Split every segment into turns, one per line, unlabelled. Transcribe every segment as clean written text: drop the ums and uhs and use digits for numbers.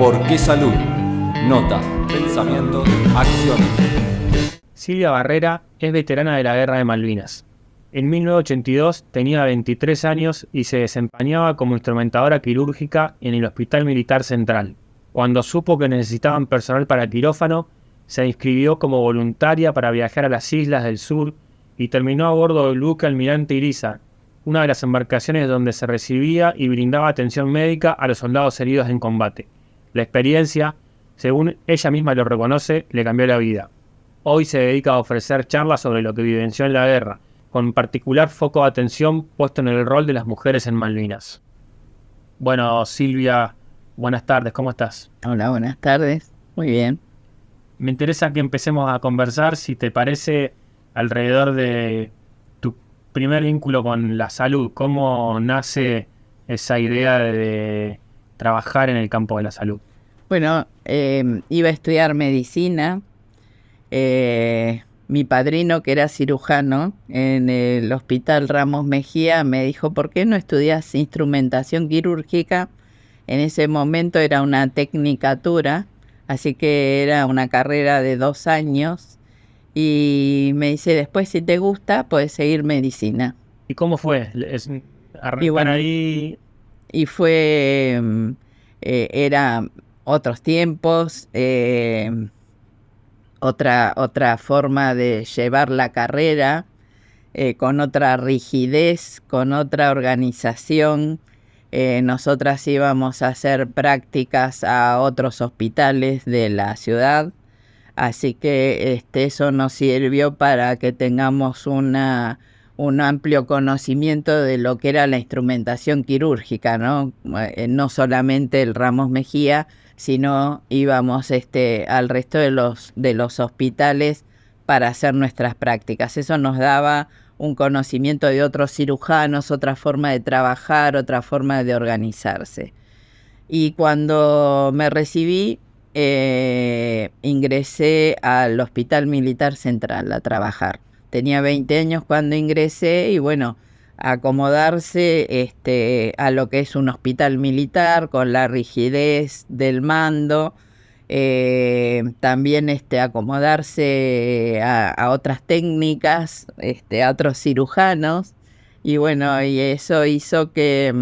¿Por qué salud? Notas, pensamientos, acciones.
Silvia Barrera es veterana de la Guerra de Malvinas. En 1982 tenía 23 años y se desempeñaba como instrumentadora quirúrgica en el Hospital Militar Central. Cuando supo que necesitaban personal para quirófano, se inscribió como voluntaria para viajar a las islas del sur y terminó a bordo del buque Almirante Iriza, una de las embarcaciones donde se recibía y brindaba atención médica a los soldados heridos en combate. La experiencia, según ella misma lo reconoce, le cambió la vida. Hoy se dedica a ofrecer charlas sobre lo que vivenció en la guerra, con particular foco de atención puesto en el rol de las mujeres en Malvinas. Bueno, Silvia, buenas tardes, ¿cómo estás?
Hola, buenas tardes. Muy bien.
Me interesa que empecemos a conversar, si te parece, alrededor de tu primer vínculo con la salud. ¿Cómo nace esa idea de trabajar en el campo de la salud?
Bueno, iba a estudiar medicina. Mi padrino, que era cirujano en el Hospital Ramos Mejía, me dijo, ¿por qué no estudias instrumentación quirúrgica? En ese momento era una tecnicatura, así que era una carrera de 2 años. Y me dice, después si te gusta, puedes seguir medicina.
¿Y cómo fue? Arrancar
bueno,
ahí.
Y fue, era otros tiempos, otra forma de llevar la carrera, con otra rigidez, con otra organización. Nosotras íbamos a hacer prácticas a otros hospitales de la ciudad, así que eso nos sirvió para que tengamos un amplio conocimiento de lo que era la instrumentación quirúrgica, ¿no? No solamente el Ramos Mejía, sino íbamos al resto de los hospitales para hacer nuestras prácticas. Eso nos daba un conocimiento de otros cirujanos, otra forma de trabajar, otra forma de organizarse. Y cuando me recibí, ingresé al Hospital Militar Central a trabajar. Tenía 20 años cuando ingresé y bueno, acomodarse a lo que es un hospital militar con la rigidez del mando, también acomodarse a otras técnicas, a otros cirujanos, y bueno, y eso hizo que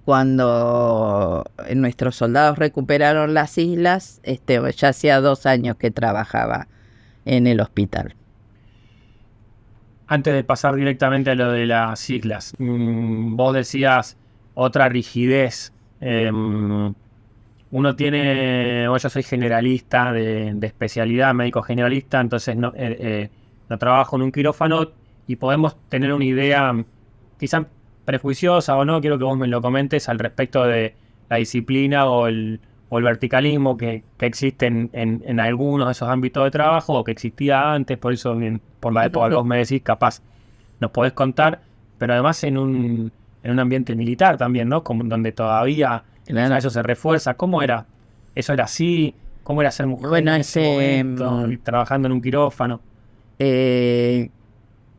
cuando nuestros soldados recuperaron las islas, ya hacía 2 años que trabajaba en el hospital.
Antes de pasar directamente a lo de las islas, vos decías otra rigidez. Uno tiene, yo soy generalista de especialidad, médico generalista, entonces no trabajo en un quirófano y podemos tener una idea quizá prejuiciosa o no, quiero que vos me lo comentes al respecto de la disciplina o el verticalismo que existe en algunos de esos ámbitos de trabajo o que existía antes, por eso por la época que vos me decís, capaz nos podés contar, pero además en un ambiente militar también, ¿no? Como donde todavía
Claro.
eso se refuerza. ¿Cómo era? ¿Eso era así? ¿Cómo era ser mujer
Bueno,
en ese momento, trabajando en un quirófano?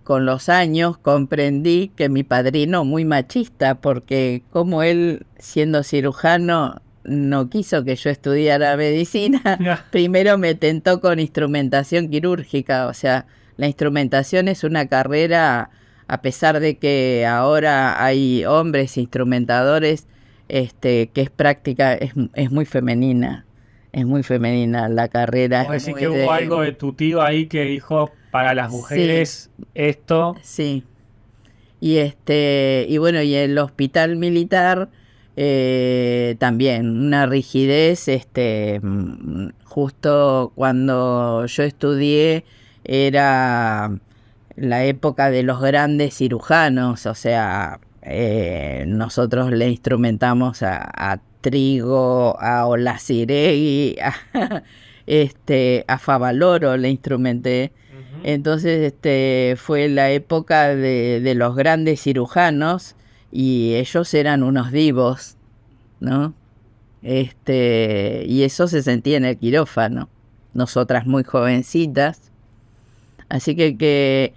Con los años comprendí que mi padrino muy machista, porque como él, siendo cirujano, no quiso que yo estudiara medicina, primero me tentó con instrumentación quirúrgica. O sea, la instrumentación es una carrera, a pesar de que ahora hay hombres instrumentadores, que es práctica, es muy femenina. Es muy femenina la carrera.
¿Vos decís que hubo algo de tu tío ahí que dijo, para las mujeres, sí, esto?
Sí. Y bueno, y el hospital militar también, una rigidez, justo cuando yo estudié era la época de los grandes cirujanos, o sea, nosotros le instrumentamos a Trigo, a Olaciregui, a Favaloro le instrumenté. Entonces fue la época de los grandes cirujanos y ellos eran unos divos, ¿no? Y eso se sentía en el quirófano, nosotras muy jovencitas. Así que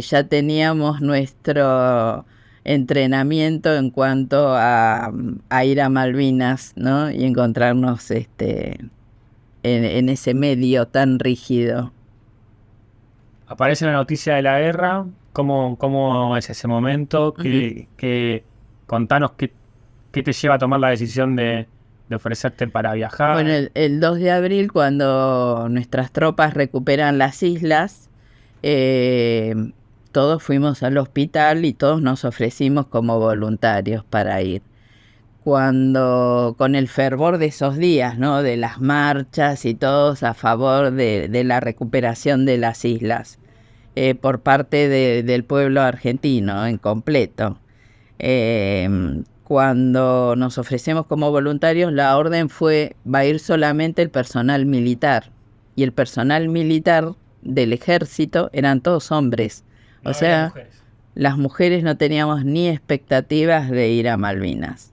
ya teníamos nuestro entrenamiento en cuanto a ir a Malvinas, ¿no? Y encontrarnos en ese medio tan rígido.
Aparece la noticia de la guerra. ¿Cómo es ese momento? Contanos qué te lleva a tomar la decisión de ofrecerte para viajar.
Bueno, el 2 de abril, cuando nuestras tropas recuperan las islas, todos fuimos al hospital y todos nos ofrecimos como voluntarios para ir. Cuando, con el fervor de esos días, ¿no? De las marchas y todos a favor de la recuperación de las islas, por parte del pueblo argentino en completo. Cuando nos ofrecemos como voluntarios, la orden fue, va a ir solamente el personal militar. Y el personal militar del ejército eran todos hombres.
No
o sea,
mujeres.
Las mujeres no teníamos ni expectativas de ir a Malvinas.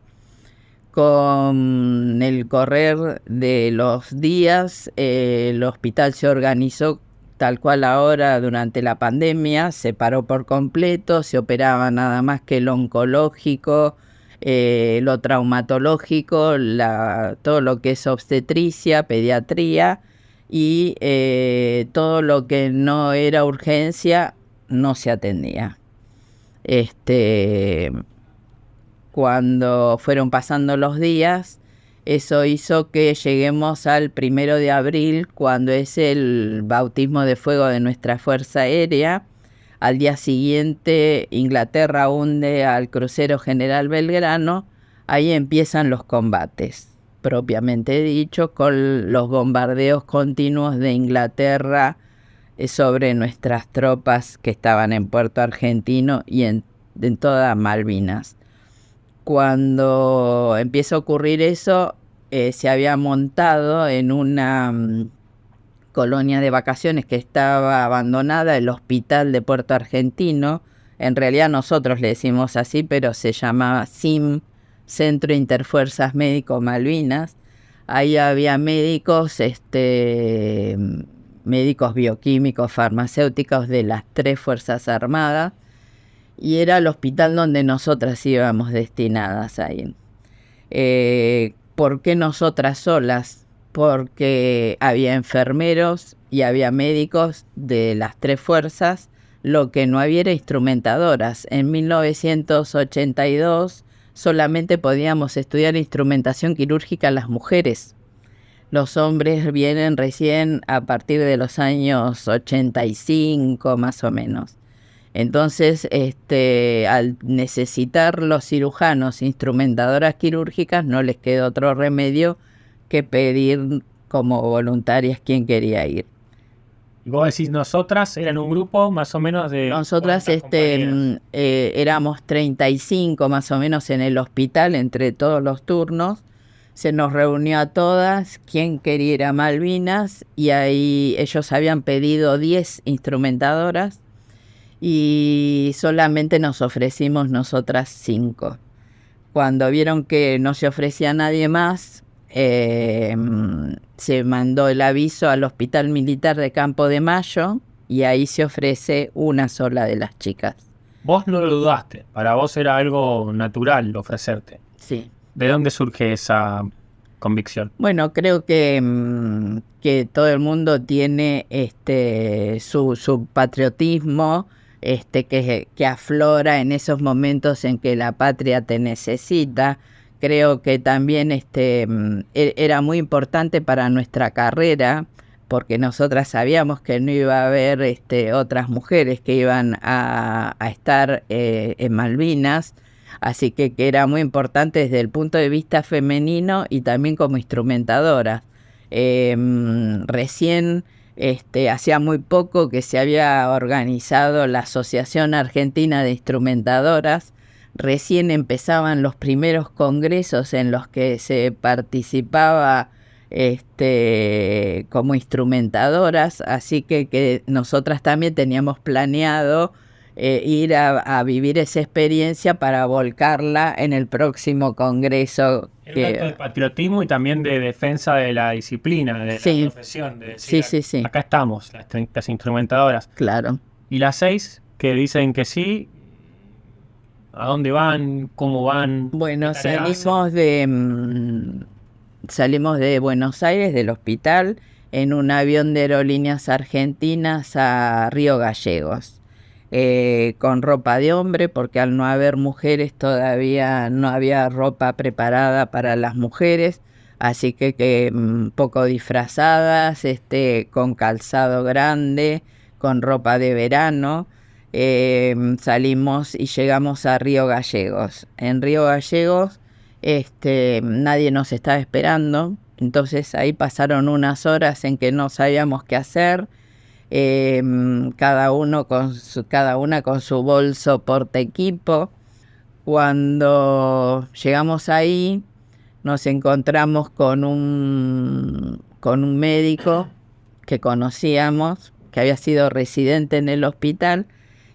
Con el correr de los días, el hospital se organizó tal cual ahora durante la pandemia, se paró por completo, se operaba nada más que lo oncológico, lo traumatológico, todo lo que es obstetricia, pediatría y todo lo que no era urgencia no se atendía. Cuando fueron pasando los días, eso hizo que lleguemos al 1 de abril, cuando es el bautismo de fuego de nuestra Fuerza Aérea. Al día siguiente, Inglaterra hunde al crucero General Belgrano. Ahí empiezan los combates, propiamente dicho, con los bombardeos continuos de Inglaterra sobre nuestras tropas que estaban en Puerto Argentino y en toda Malvinas. Cuando empieza a ocurrir eso, se había montado en una colonia de vacaciones que estaba abandonada, el Hospital de Puerto Argentino. En realidad nosotros le decimos así, pero se llamaba CIM, Centro Interfuerzas Médico Malvinas. Ahí había médicos, médicos bioquímicos, farmacéuticos de las 3 Fuerzas Armadas. Y era el hospital donde nosotras íbamos destinadas ahí. ¿Por qué nosotras solas? Porque había enfermeros y había médicos de las 3 fuerzas, lo que no había era instrumentadoras. En 1982 solamente podíamos estudiar instrumentación quirúrgica las mujeres. Los hombres vienen recién a partir de los años 85 más o menos. Entonces, al necesitar los cirujanos instrumentadoras quirúrgicas, no les quedó otro remedio que pedir como voluntarias quién quería ir.
Y vos decís nosotras, eran un grupo más o menos de...
Nosotras éramos 35 más o menos en el hospital entre todos los turnos. Se nos reunió a todas, quién quería ir a Malvinas, y ahí ellos habían pedido 10 instrumentadoras. Y solamente nos ofrecimos nosotras 5. Cuando vieron que no se ofrecía nadie más, se mandó el aviso al Hospital Militar de Campo de Mayo y ahí se ofrece una sola de las chicas.
Vos no lo dudaste, para vos era algo natural ofrecerte.
Sí.
¿De dónde surge esa convicción?
Bueno, creo que todo el mundo tiene su patriotismo, que aflora en esos momentos en que la patria te necesita. Creo que también era muy importante para nuestra carrera, porque nosotras sabíamos que no iba a haber otras mujeres que iban a estar en Malvinas, así que era muy importante desde el punto de vista femenino y también como instrumentadora. Recién hacía muy poco que se había organizado la Asociación Argentina de Instrumentadoras. Recién empezaban los primeros congresos en los que se participaba como instrumentadoras, así que nosotras también teníamos planeado ir a vivir esa experiencia para volcarla en el próximo congreso.
Era un acto de patriotismo y también de defensa de la disciplina, de
Sí.
la profesión. De decir,
Sí.
Acá estamos, las instrumentadoras.
Claro.
Y las 6 que dicen que sí, ¿A dónde van? ¿Cómo van?
Bueno,
¿Qué tareas hacen?
salimos de Buenos Aires, del hospital, en un avión de Aerolíneas Argentinas a Río Gallegos, con ropa de hombre, porque al no haber mujeres todavía no había ropa preparada para las mujeres, así que poco disfrazadas, con calzado grande, con ropa de verano. Salimos y llegamos a Río Gallegos. En Río Gallegos nadie nos estaba esperando, entonces ahí pasaron unas horas en que no sabíamos qué hacer, cada una con su bolso porta equipo. Cuando llegamos ahí nos encontramos con un médico que conocíamos, que había sido residente en el hospital,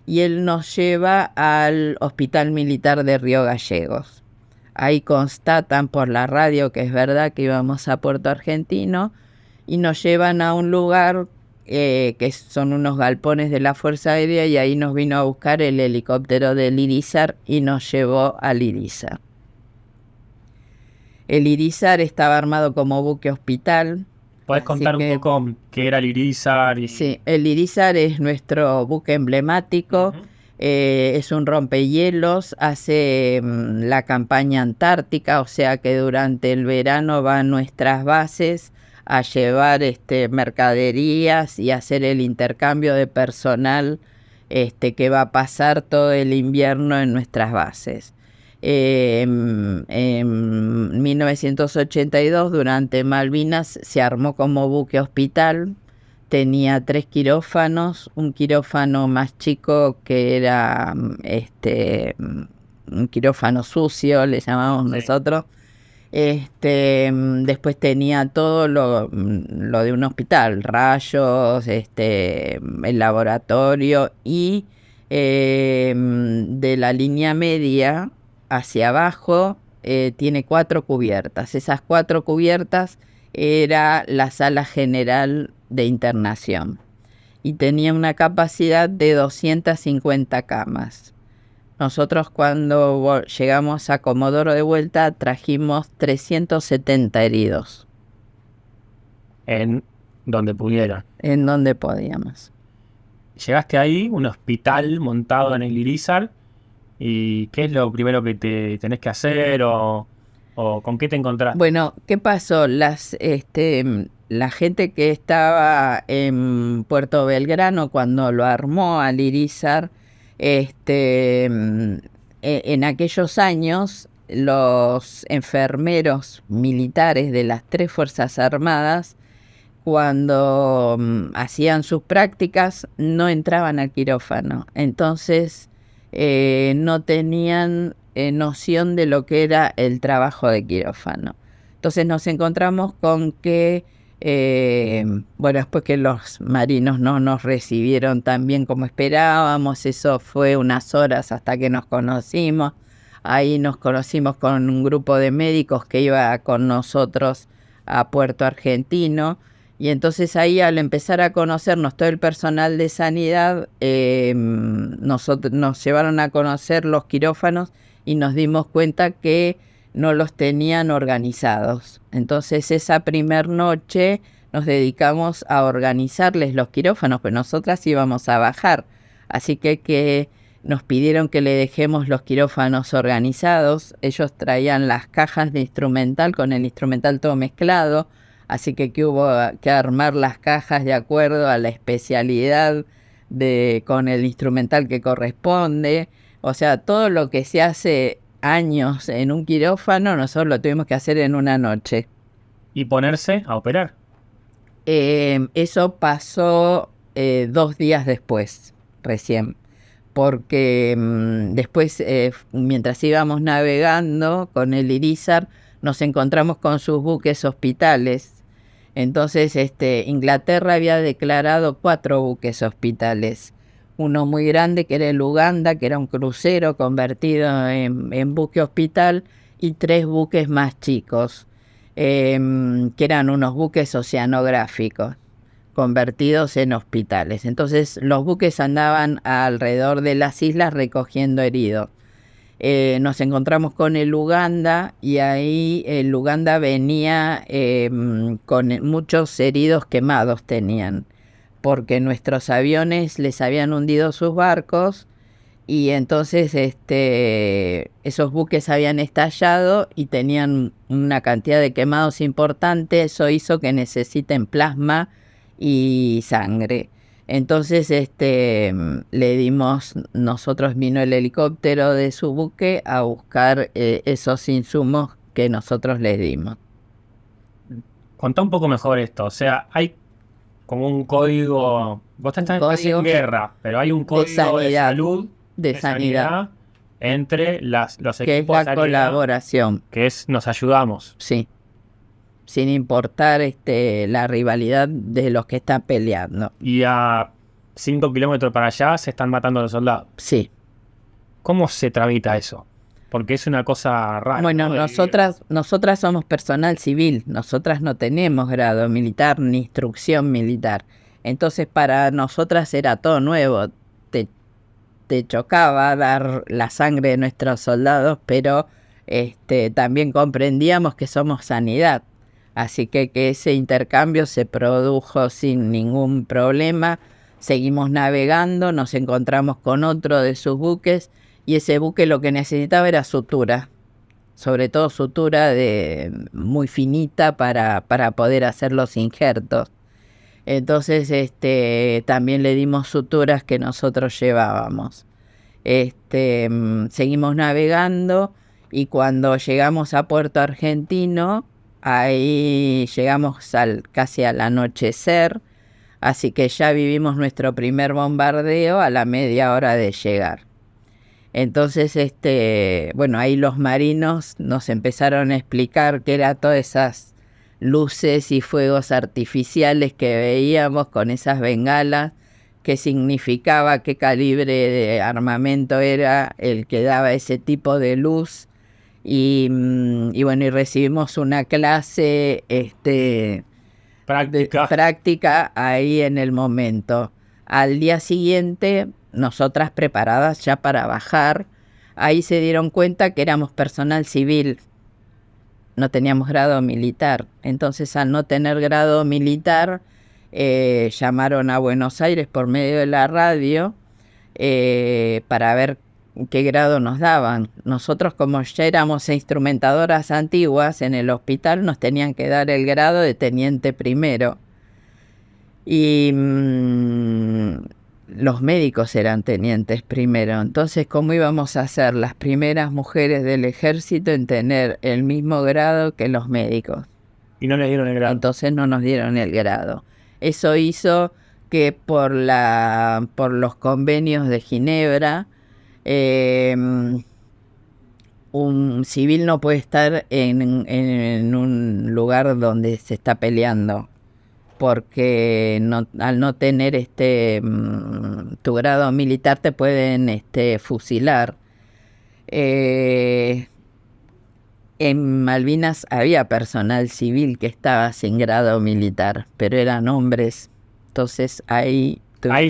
y él nos lleva al Hospital Militar de Río Gallegos. Ahí constatan por la radio que es verdad que íbamos a Puerto Argentino y nos llevan a un lugar que son unos galpones de la Fuerza Aérea, y ahí nos vino a buscar el helicóptero del Irizar y nos llevó al Irizar. El Irizar estaba armado como buque hospital.
¿Podés contar un poco qué era el Irizar?
Sí, el Irizar es nuestro buque emblemático. Es un rompehielos, hace la campaña antártica, o sea que durante el verano va a nuestras bases a llevar mercaderías y hacer el intercambio de personal que va a pasar todo el invierno en nuestras bases. En 1982, durante Malvinas, se armó como buque hospital. Tenía 3 quirófanos, un quirófano más chico que era un quirófano sucio, le llamamos nosotros. Después tenía todo lo de un hospital, rayos, el laboratorio, y de la línea media hacia abajo tiene 4 cubiertas. Esas 4 cubiertas era la sala general de internación y tenía una capacidad de 250 camas. Nosotros cuando llegamos a Comodoro de vuelta trajimos 370 heridos.
En donde pudiera.
En donde podíamos.
Llegaste ahí, un hospital montado en el Irizar, ¿y qué es lo primero que te tenés que hacer o con qué te encontrás?
Bueno, ¿qué pasó? La gente que estaba en Puerto Belgrano cuando lo armó al Irizar, en aquellos años los enfermeros militares de las 3 Fuerzas Armadas, cuando hacían sus prácticas, no entraban al quirófano. Entonces no tenían noción de lo que era el trabajo de quirófano. Entonces nos encontramos con que, después que los marinos no nos recibieron tan bien como esperábamos, eso fue unas horas hasta que nos conocimos. Ahí nos conocimos con un grupo de médicos que iba con nosotros a Puerto Argentino. Y entonces ahí, al empezar a conocernos todo el personal de sanidad, nos llevaron a conocer los quirófanos y nos dimos cuenta que no los tenían organizados. Entonces esa primer noche nos dedicamos a organizarles los quirófanos, pues nosotras íbamos a bajar. Así que nos pidieron que le dejemos los quirófanos organizados. Ellos traían las cajas de instrumental con el instrumental todo mezclado. Así que hubo que armar las cajas de acuerdo a la especialidad con el instrumental que corresponde. O sea, todo lo que se hace años en un quirófano, nosotros lo tuvimos que hacer en una noche.
¿Y ponerse a operar?
Eso pasó 2 días después, recién. Porque después, mientras íbamos navegando con el Irizar, nos encontramos con sus buques hospitales. Entonces Inglaterra había declarado 4 buques hospitales. Uno muy grande que era el Uganda, que era un crucero convertido en buque hospital, y 3 buques más chicos, que eran unos buques oceanográficos convertidos en hospitales. Entonces los buques andaban alrededor de las islas recogiendo heridos. Nos encontramos con el Uganda y ahí el Uganda venía con muchos heridos quemados tenían, porque nuestros aviones les habían hundido sus barcos y entonces esos buques habían estallado y tenían una cantidad de quemados importante. Eso hizo que necesiten plasma y sangre. Entonces le dimos, nosotros vino el helicóptero de su buque a buscar esos insumos que nosotros les dimos.
Contá un poco mejor esto. O sea, hay como un código. Vos estás en guerra, pero hay un código de salud,
de sanidad
entre los
que
equipos
es
de
la
sanidad,
colaboración,
que es nos ayudamos.
sí, sin importar la rivalidad de los que están peleando.
Y a 5 kilómetros para allá se están matando a los soldados.
Sí.
¿Cómo se tramita eso? Porque es una cosa rara.
Bueno,
¿no?
nosotras somos personal civil, nosotras no tenemos grado militar ni instrucción militar. Entonces para nosotras era todo nuevo. Te chocaba dar la sangre de nuestros soldados, pero también comprendíamos que somos sanidad. Así que ese intercambio se produjo sin ningún problema. Seguimos navegando, nos encontramos con otro de sus buques y ese buque lo que necesitaba era sutura, sobre todo sutura muy finita para poder hacer los injertos. Entonces también le dimos suturas que nosotros llevábamos. Seguimos navegando y cuando llegamos a Puerto Argentino, ahí llegamos casi al anochecer, así que ya vivimos nuestro primer bombardeo a la media hora de llegar. Entonces, bueno, ahí los marinos nos empezaron a explicar qué era todas esas luces y fuegos artificiales que veíamos con esas bengalas, qué significaba, qué calibre de armamento era el que daba ese tipo de luz. Y bueno, y recibimos una clase práctica ahí en el momento. Al día siguiente, nosotras preparadas ya para bajar, ahí se dieron cuenta que éramos personal civil, no teníamos grado militar. Entonces, al no tener grado militar, llamaron a Buenos Aires por medio de la radio para ver qué grado nos daban. Nosotros, como ya éramos instrumentadoras antiguas en el hospital, nos tenían que dar el grado de teniente primero. Y los médicos eran tenientes primero. Entonces, ¿cómo íbamos a ser las primeras mujeres del ejército en tener el mismo grado que los médicos?
Y no les dieron el grado.
Entonces no nos dieron el grado. Eso hizo que por los convenios de Ginebra, un civil no puede estar en un lugar donde se está peleando, porque al no tener tu grado militar te pueden fusilar. En Malvinas había personal civil que estaba sin grado militar, pero eran hombres. Entonces ahí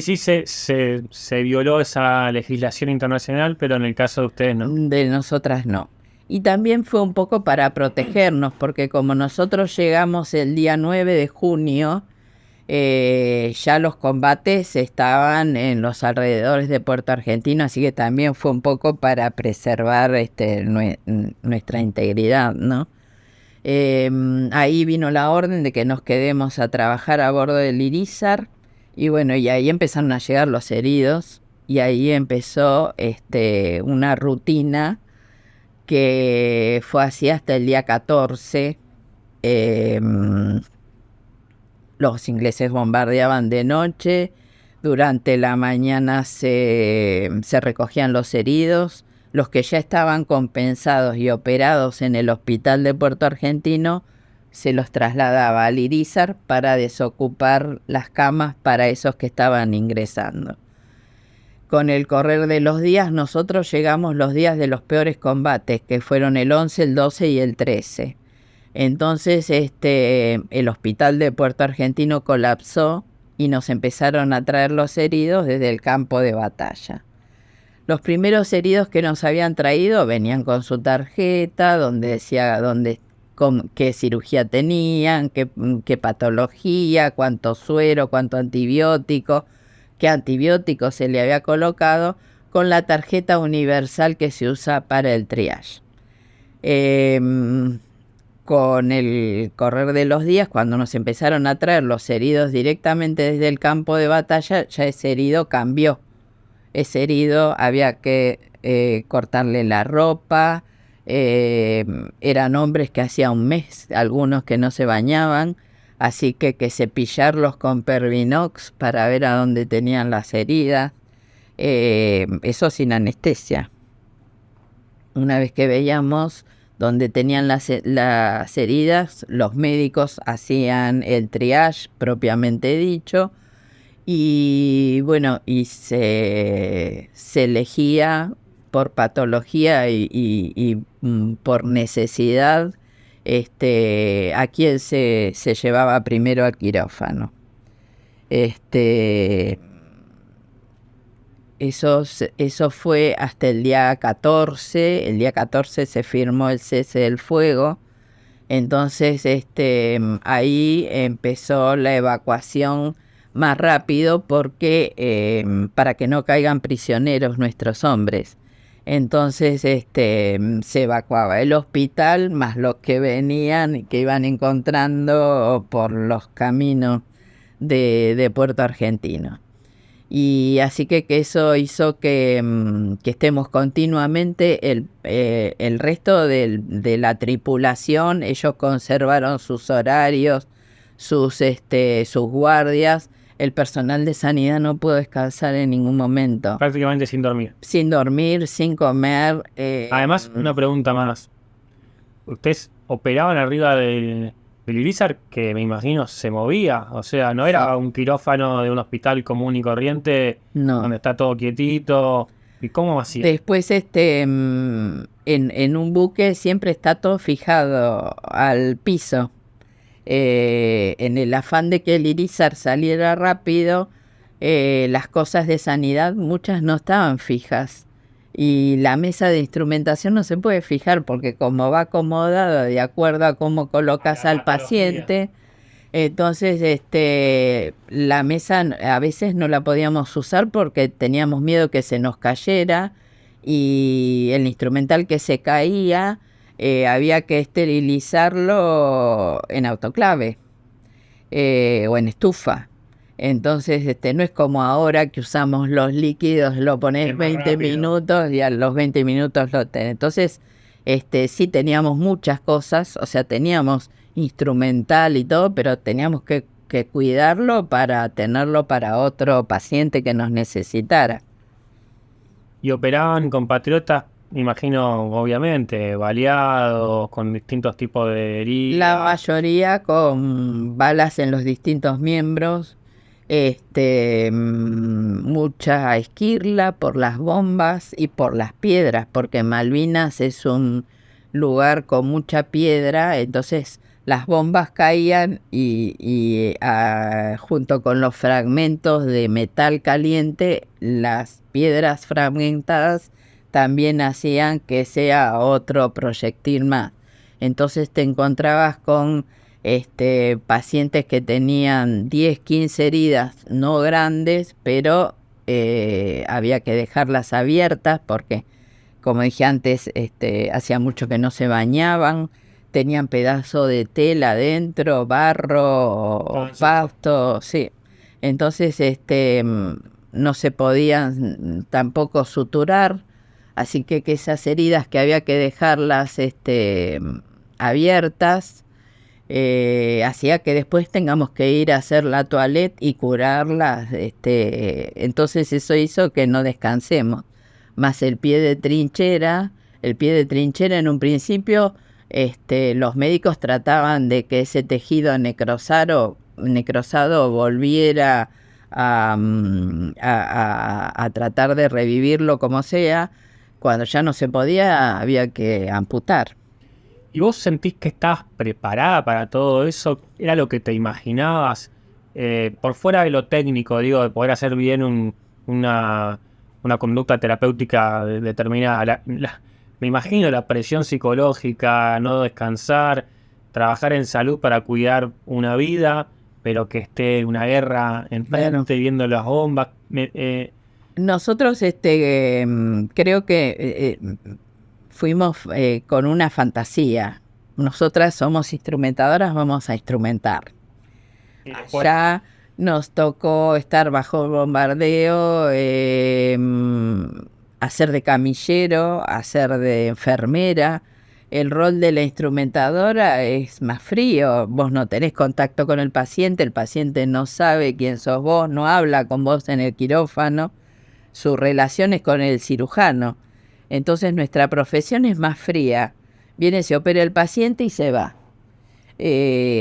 sí se violó esa legislación internacional, pero en el caso de ustedes no.
De nosotras no. Y también fue un poco para protegernos, porque como nosotros llegamos el día 9 de junio, ya los combates estaban en los alrededores de Puerto Argentino, así que también fue un poco para preservar nuestra integridad, ¿no? Ahí vino la orden de que nos quedemos a trabajar a bordo del Irizar, y bueno, y ahí empezaron a llegar los heridos, y ahí empezó una rutina que fue así hasta el día 14. Los ingleses bombardeaban de noche, durante la mañana se recogían los heridos, los que ya estaban compensados y operados en el hospital de Puerto Argentino se los trasladaba al Irizar para desocupar las camas para esos que estaban ingresando. Con el correr de los días, nosotros llegamos los días de los peores combates, que fueron el 11, el 12 y el 13. Entonces el hospital de Puerto Argentino colapsó y nos empezaron a traer los heridos desde el campo de batalla. Los primeros heridos que nos habían traído venían con su tarjeta, donde decía qué cirugía tenían, qué patología, cuánto suero, cuánto antibiótico, qué antibiótico se le había colocado, con la tarjeta universal que se usa para el triage. Con el correr de los días, cuando nos empezaron a traer los heridos directamente desde el campo de batalla, ya ese herido cambió. Ese herido había que cortarle la ropa, eran hombres que hacía un mes, algunos que no se bañaban, así que cepillarlos con Pervinox para ver a dónde tenían las heridas, eso sin anestesia. Una vez que veíamos donde tenían las heridas, los médicos hacían el triage propiamente dicho, y bueno, y se elegía por patología y por necesidad a quién se llevaba primero al quirófano. Eso fue hasta el día 14. El día 14 se firmó el cese del fuego. Entonces ahí empezó la evacuación más rápido porque para que no caigan prisioneros nuestros hombres. Entonces se evacuaba el hospital más los que venían y que iban encontrando por los caminos de Puerto Argentino. Y así que eso hizo que estemos continuamente, el resto de la tripulación, ellos conservaron sus horarios, sus guardias. El personal de sanidad no pudo descansar en ningún momento.
Prácticamente sin dormir.
Sin dormir, sin comer.
Además, una pregunta más. ¿Ustedes operaban arriba del Irizar, que me imagino se movía? O sea, no era un quirófano de un hospital común y corriente,
no,
donde está todo quietito. ¿Y cómo hacía?
Después, en un buque siempre está todo fijado al piso. En el afán de que el Irizar saliera rápido, las cosas de sanidad, muchas no estaban fijas. Y la mesa de instrumentación no se puede fijar porque como va acomodada de acuerdo a cómo colocas al paciente, entonces la mesa a veces no la podíamos usar porque teníamos miedo que se nos cayera, y el instrumental que se caía había que esterilizarlo en autoclave o en estufa. Entonces no es como ahora que usamos los líquidos, lo pones 20 minutos y a los 20 minutos lo tenés. Entonces sí teníamos muchas cosas, o sea, teníamos instrumental y todo, pero teníamos que cuidarlo para tenerlo para otro paciente que nos necesitara.
Y operaban compatriotas, me imagino, obviamente, baleados, con distintos tipos de heridas.
La mayoría con balas en los distintos miembros, mucha esquirla por las bombas y por las piedras, porque Malvinas es un lugar con mucha piedra, entonces las bombas caían y junto con los fragmentos de metal caliente, las piedras fragmentadas también hacían que sea otro proyectil más. Entonces te encontrabas con pacientes que tenían 10, 15 heridas no grandes, pero había que dejarlas abiertas porque, como dije antes, hacía mucho que no se bañaban, tenían pedazo de tela adentro, barro, pasto, sí. Entonces no se podían tampoco suturar, así que esas heridas que había que dejarlas abiertas, hacía que después tengamos que ir a hacer la toilette y curarlas, entonces eso hizo que no descansemos. Más el pie de trinchera en un principio, los médicos trataban de que ese tejido necrosado volviera a tratar de revivirlo como sea. Cuando ya no se podía, había que amputar.
¿Y vos sentís que estabas preparada para todo eso? ¿Era lo que te imaginabas? Por fuera de lo técnico, digo, de poder hacer bien una una conducta terapéutica determinada. Me imagino la presión psicológica, no descansar, trabajar en salud para cuidar una vida, pero que esté una guerra enfrente, viendo las bombas.
Nosotros creo que fuimos con una fantasía. Nosotras somos instrumentadoras, vamos a instrumentar. Ya nos tocó estar bajo bombardeo, hacer de camillero, hacer de enfermera. El rol de la instrumentadora es más frío. Vos no tenés contacto con el paciente no sabe quién sos vos, no habla con vos en el quirófano. Su relación es con el cirujano. Entonces nuestra profesión es más fría. Viene, se opera el paciente y se va.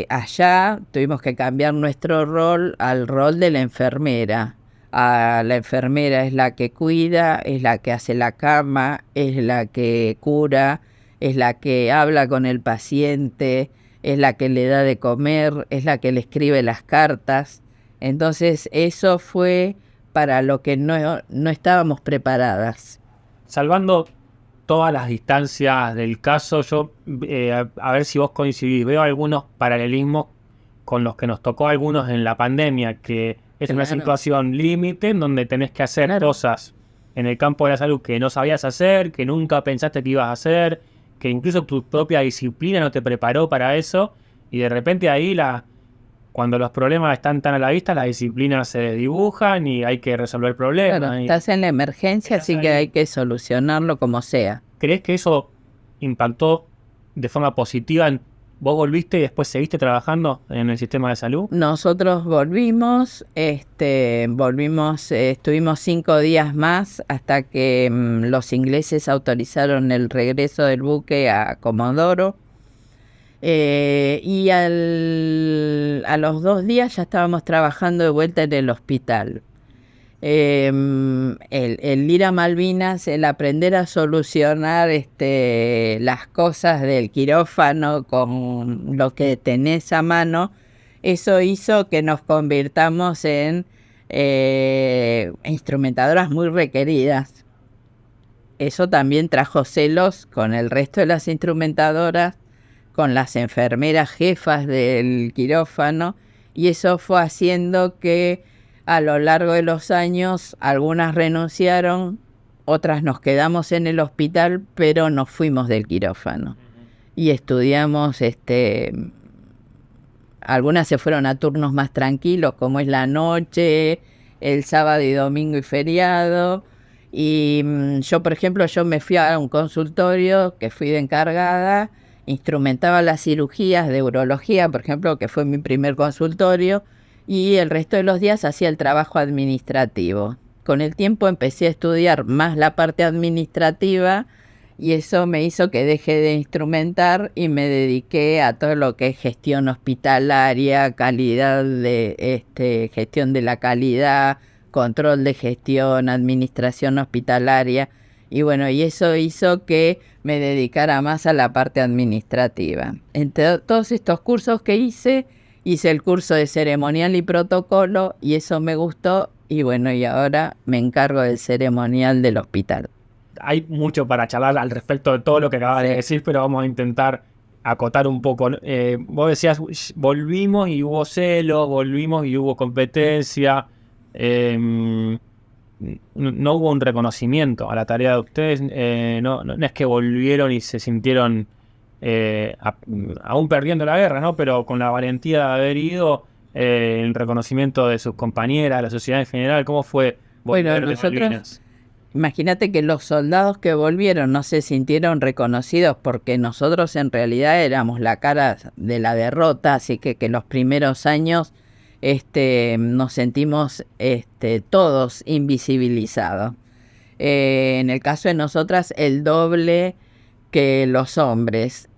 Allá tuvimos que cambiar nuestro rol al rol de la enfermera. La enfermera es la que cuida, es la que hace la cama, es la que cura, es la que habla con el paciente, es la que le da de comer, es la que le escribe las cartas. Entonces eso fue para lo que no estábamos preparadas.
Salvando todas las distancias del caso, yo, a ver si vos coincidís, veo algunos paralelismos con los que nos tocó a algunos en la pandemia, que es una situación límite en donde tenés que hacer cosas en el campo de la salud que no sabías hacer, que nunca pensaste que ibas a hacer, que incluso tu propia disciplina no te preparó para eso, y de repente ahí cuando los problemas están tan a la vista, las disciplinas se desdibujan y hay que resolver problemas.
Claro, estás en la emergencia, así que hay que solucionarlo como sea.
¿Crees que eso impactó de forma positiva? ¿Vos volviste y después seguiste trabajando en el sistema de salud?
Nosotros volvimos, estuvimos 5 días más hasta que los ingleses autorizaron el regreso del buque a Comodoro. Y a los 2 días ya estábamos trabajando de vuelta en el hospital. El ir a Malvinas, el aprender a solucionar las cosas del quirófano con lo que tenés a mano, eso hizo que nos convirtamos en instrumentadoras muy requeridas. Eso también trajo celos con el resto de las instrumentadoras, con las enfermeras jefas del quirófano, y eso fue haciendo que a lo largo de los años algunas renunciaron, otras nos quedamos en el hospital, pero nos fuimos del quirófano. Y estudiamos, algunas se fueron a turnos más tranquilos, como es la noche, el sábado y domingo y feriado. Y yo, por ejemplo, me fui a un consultorio que fui de encargada, instrumentaba las cirugías de urología, por ejemplo, que fue mi primer consultorio, y el resto de los días hacía el trabajo administrativo. Con el tiempo empecé a estudiar más la parte administrativa y eso me hizo que dejé de instrumentar y me dediqué a todo lo que es gestión hospitalaria, calidad de gestión de la calidad, control de gestión, administración hospitalaria. Y bueno, y eso hizo que me dedicara más a la parte administrativa. Entre todos estos cursos que hice el curso de ceremonial y protocolo y eso me gustó. Y bueno, y ahora me encargo del ceremonial del hospital.
Hay mucho para charlar al respecto de todo lo que acabas de decir, pero vamos a intentar acotar un poco. Vos decías, volvimos y hubo celos, volvimos y hubo competencia. No hubo un reconocimiento a la tarea de ustedes. No es que volvieron y se sintieron aún perdiendo la guerra, ¿no? Pero con la valentía de haber ido, el reconocimiento de sus compañeras, de la sociedad en general. ¿Cómo fue volver de Malvinas?
Imagínate que los soldados que volvieron no se sintieron reconocidos porque nosotros en realidad éramos la cara de la derrota, así que los primeros años nos sentimos todos invisibilizados. En el caso de nosotras, el doble que los hombres.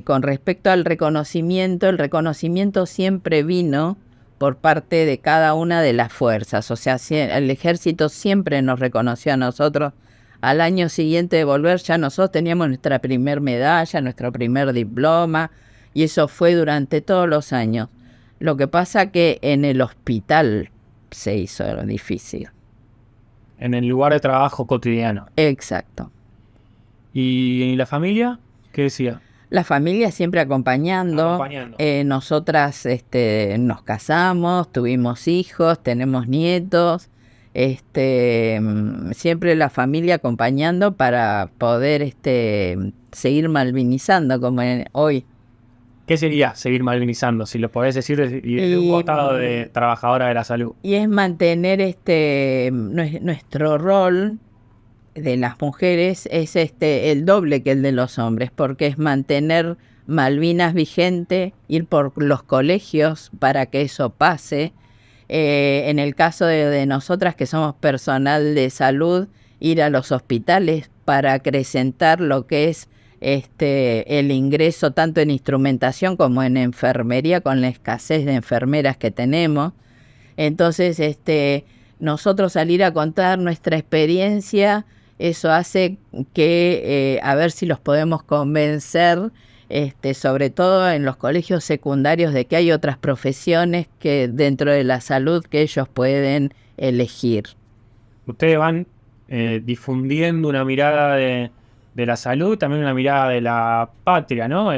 Con respecto al reconocimiento, el reconocimiento siempre vino por parte de cada una de las fuerzas. O sea, el ejército siempre nos reconoció a nosotros. Al año siguiente de volver ya nosotros teníamos nuestra primer medalla, nuestro primer diploma, y eso fue durante todos los años. Lo que pasa que en el hospital se hizo difícil.
en el lugar de trabajo cotidiano.
Exacto.
¿Y la familia? ¿Qué decía?
La familia siempre acompañando.
Acompañando.
Nosotras nos casamos, tuvimos hijos, tenemos nietos. Siempre la familia acompañando para poder seguir malvinizando como hoy.
¿Qué sería seguir malvinizando? Si lo podés decir de un costado de trabajadora de la salud.
Y es mantener nuestro rol de las mujeres es el doble que el de los hombres, porque es mantener Malvinas vigente, ir por los colegios para que eso pase. En el caso de nosotras que somos personal de salud, ir a los hospitales para acrecentar lo que es el ingreso tanto en instrumentación como en enfermería con la escasez de enfermeras que tenemos. Entonces, nosotros salir a contar nuestra experiencia, eso hace que a ver si los podemos convencer, sobre todo en los colegios secundarios, de que hay otras profesiones que dentro de la salud que ellos pueden elegir.
Ustedes van difundiendo una mirada de la salud, también una mirada de la patria, ¿no?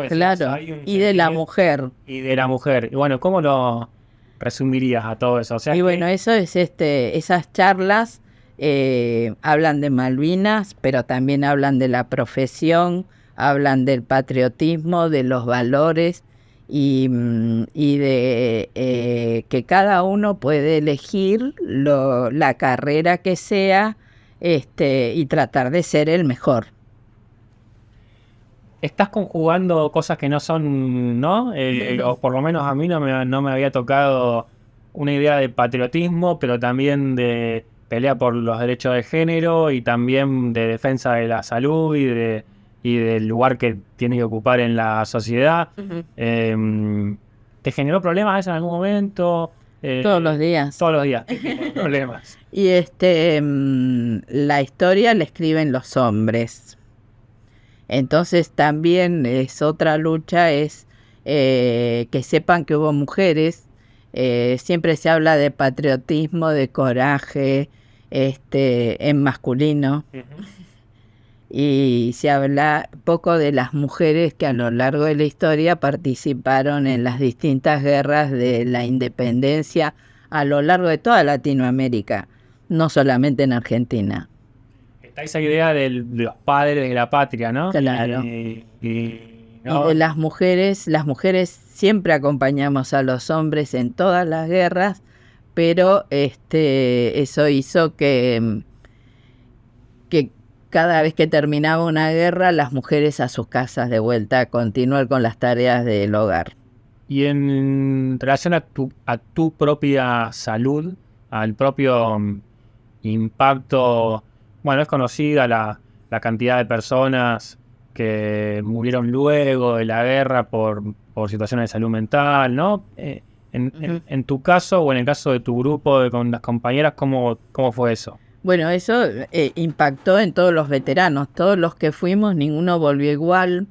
Claro, y de la mujer.
Y de la mujer. Y bueno, ¿cómo lo resumirías a todo eso? O sea,
y bueno, eso es esas charlas hablan de Malvinas, pero también hablan de la profesión, hablan del patriotismo, de los valores y de que cada uno puede elegir la carrera que sea y tratar de ser el mejor.
Estás conjugando cosas que no son, ¿no? O por lo menos a mí no me había tocado una idea de patriotismo, pero también de pelea por los derechos de género y también de defensa de la salud y del lugar que tiene que ocupar en la sociedad.
Uh-huh.
¿Te generó problemas eso en algún momento?
Todos los días.
Todos los días. Problemas.
Y la historia la escriben los hombres. Entonces también es otra lucha, es que sepan que hubo mujeres. Siempre se habla de patriotismo, de coraje, en masculino. Uh-huh. Y se habla poco de las mujeres que a lo largo de la historia participaron en las distintas guerras de la independencia a lo largo de toda Latinoamérica, no solamente en Argentina.
Está esa idea de los padres de la patria, ¿no?
Claro.
¿no?
Y de las mujeres siempre acompañamos a los hombres en todas las guerras, pero eso hizo que cada vez que terminaba una guerra, las mujeres a sus casas de vuelta a continuar con las tareas del hogar.
Y en relación a tu propia salud, al propio impacto, bueno, es conocida la cantidad de personas que murieron luego de la guerra por situaciones de salud mental, ¿no? En tu caso o en el caso de tu grupo, con las compañeras, ¿cómo fue eso?
Bueno, eso impactó en todos los veteranos, todos los que fuimos, ninguno volvió igual.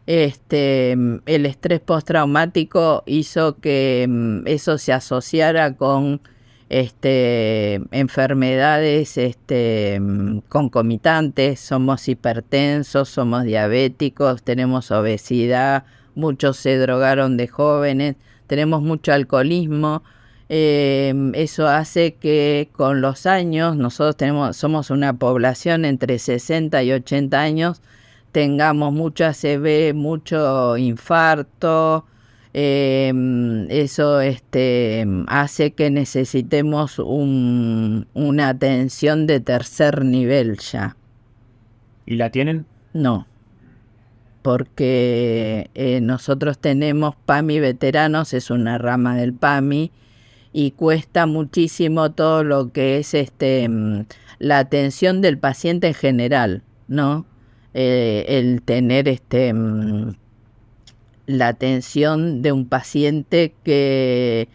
El estrés postraumático hizo que eso se asociara con enfermedades concomitantes. Somos hipertensos, somos diabéticos, tenemos obesidad, muchos se drogaron de jóvenes, tenemos mucho alcoholismo. Eso hace que con los años, nosotros somos una población entre 60 y 80 años, tengamos mucho ACV, mucho infarto. Eso hace que necesitemos una atención de tercer nivel ya.
¿Y la tienen?
No, porque nosotros tenemos PAMI Veteranos, es una rama del PAMI, y cuesta muchísimo todo lo que es la atención del paciente en general, ¿no? El tener la atención de un paciente que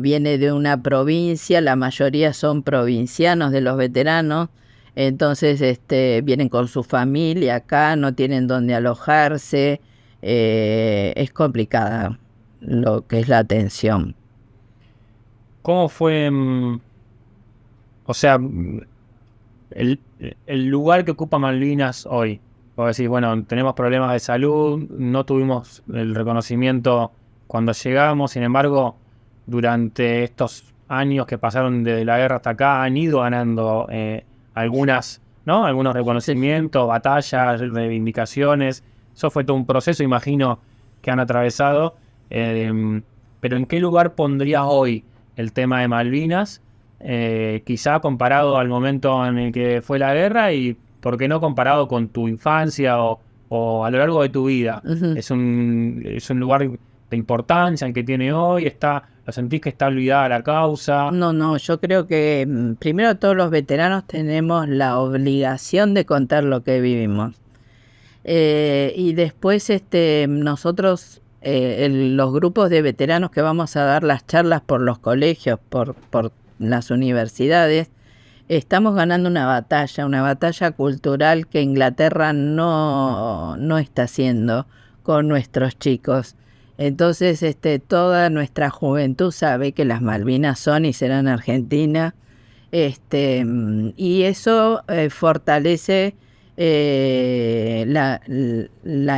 viene de una provincia, la mayoría son provincianos de los veteranos, entonces vienen con su familia acá, no tienen dónde alojarse, es complicada lo que es la atención.
¿Cómo fue? O sea, el, el lugar que ocupa Malvinas hoy. Vos decís, bueno, tenemos problemas de salud, no tuvimos el reconocimiento cuando llegamos, sin embargo, durante estos años que pasaron desde la guerra hasta acá, han ido ganando algunas, ¿no? Algunos reconocimientos, batallas, reivindicaciones. Eso fue todo un proceso, imagino, que han atravesado. Pero ¿en qué lugar pondrías hoy el tema de Malvinas? Quizá comparado al momento en el que fue la guerra y, ¿por qué no comparado con tu infancia o a lo largo de tu vida?
Ujú.
Es un lugar de importancia el que tiene hoy, ¿lo sentís que está olvidada la causa?
No, yo creo que primero todos los veteranos tenemos la obligación de contar lo que vivimos. Y después nosotros, los grupos de veteranos que vamos a dar las charlas por los colegios, por las universidades, estamos ganando una batalla cultural que Inglaterra no está haciendo con nuestros chicos. Entonces, toda nuestra juventud sabe que las Malvinas son y serán Argentina, y eso fortalece la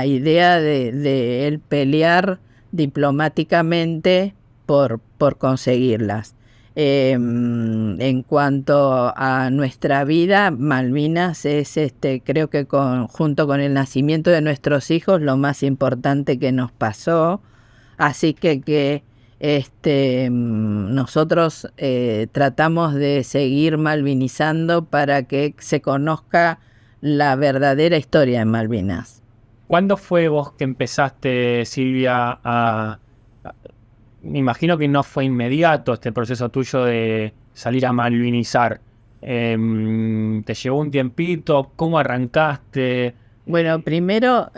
idea de el pelear diplomáticamente por conseguirlas. En cuanto a nuestra vida, Malvinas es, creo que junto con el nacimiento de nuestros hijos, lo más importante que nos pasó. Así que nosotros tratamos de seguir malvinizando para que se conozca la verdadera historia de Malvinas.
¿Cuándo fue vos que empezaste, Silvia, me imagino que no fue inmediato este proceso tuyo de salir a malvinizar? ¿Te llevó un tiempito? ¿Cómo arrancaste?
Bueno, primero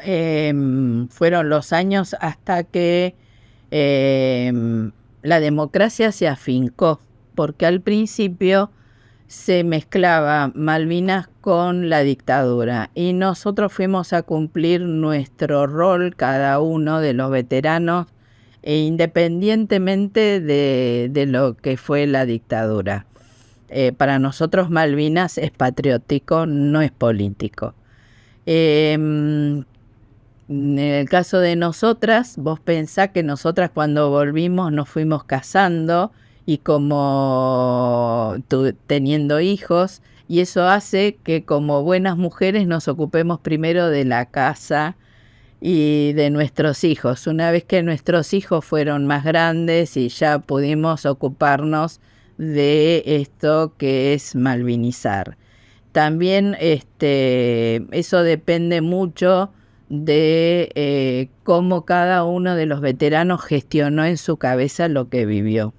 fueron los años hasta que la democracia se afincó, porque al principio se mezclaba Malvinas con la dictadura y nosotros fuimos a cumplir nuestro rol, cada uno de los veteranos, independientemente de lo que fue la dictadura. Para nosotros Malvinas es patriótico, no es político. En el caso de nosotras, vos pensás que nosotras cuando volvimos nos fuimos casando y como teniendo hijos, y eso hace que como buenas mujeres nos ocupemos primero de la casa y de nuestros hijos. Una vez que nuestros hijos fueron más grandes y ya pudimos ocuparnos de esto que es malvinizar. También eso depende mucho de cómo cada uno de los veteranos gestionó en su cabeza lo que vivió.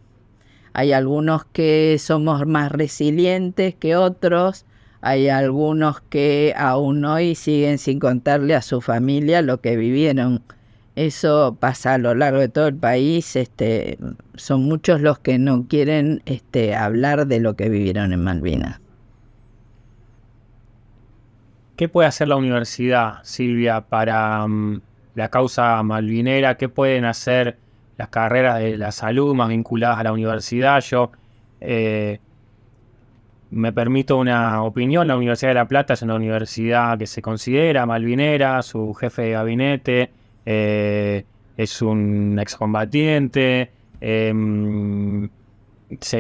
Hay algunos que somos más resilientes que otros, hay algunos que aún hoy siguen sin contarle a su familia lo que vivieron. Eso pasa a lo largo de todo el país, son muchos los que no quieren hablar de lo que vivieron en Malvinas.
¿Qué puede hacer la universidad, Silvia, para la causa malvinera? ¿Qué pueden hacer las carreras de la salud más vinculadas a la universidad? Yo me permito una opinión. La Universidad de La Plata es una universidad que se considera malvinera. Su jefe de gabinete es un excombatiente.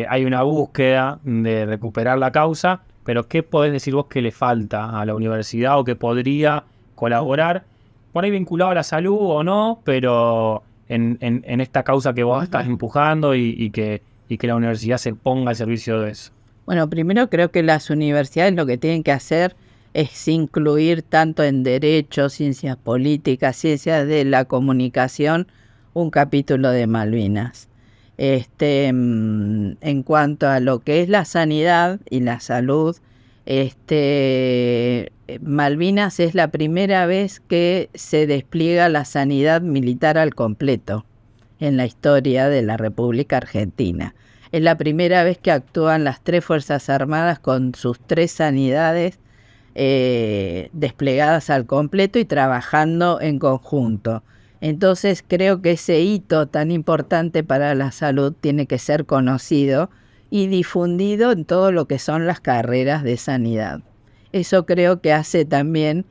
Hay una búsqueda de recuperar la causa. Pero ¿qué podés decir vos que le falta a la universidad o que podría colaborar? Por ahí vinculado a la salud o no, pero en esta causa que vos estás empujando y que la universidad se ponga al servicio de eso.
Bueno, primero creo que las universidades lo que tienen que hacer es incluir tanto en Derecho, Ciencias Políticas, Ciencias de la Comunicación, un capítulo de Malvinas. En cuanto a lo que es la sanidad y la salud, Malvinas es la primera vez que se despliega la sanidad militar al completo en la historia de la República Argentina. Es la primera vez que actúan las 3 Fuerzas Armadas con sus 3 sanidades desplegadas al completo y trabajando en conjunto. Entonces creo que ese hito tan importante para la salud tiene que ser conocido y difundido en todo lo que son las carreras de sanidad. Eso creo que hace también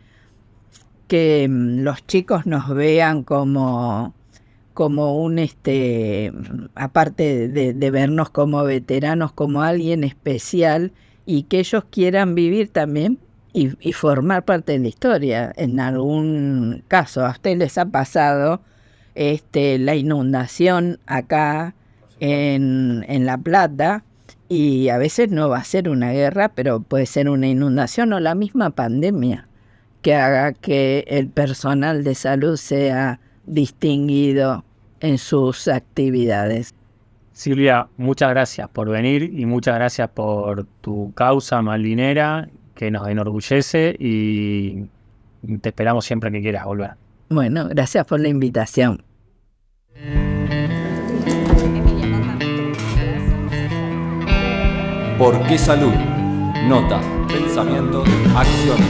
que los chicos nos vean como aparte de vernos como veteranos, como alguien especial, y que ellos quieran vivir también y formar parte de la historia. En algún caso, ¿a ustedes les ha pasado la inundación acá en La Plata? Y a veces no va a ser una guerra, pero puede ser una inundación o la misma pandemia que haga que el personal de salud sea distinguido en sus actividades.
Silvia, muchas gracias por venir y muchas gracias por tu causa malvinera que nos enorgullece y te esperamos siempre que quieras volver.
Bueno, gracias por la invitación.
¿Por qué salud? Nota, pensamientos, acciones.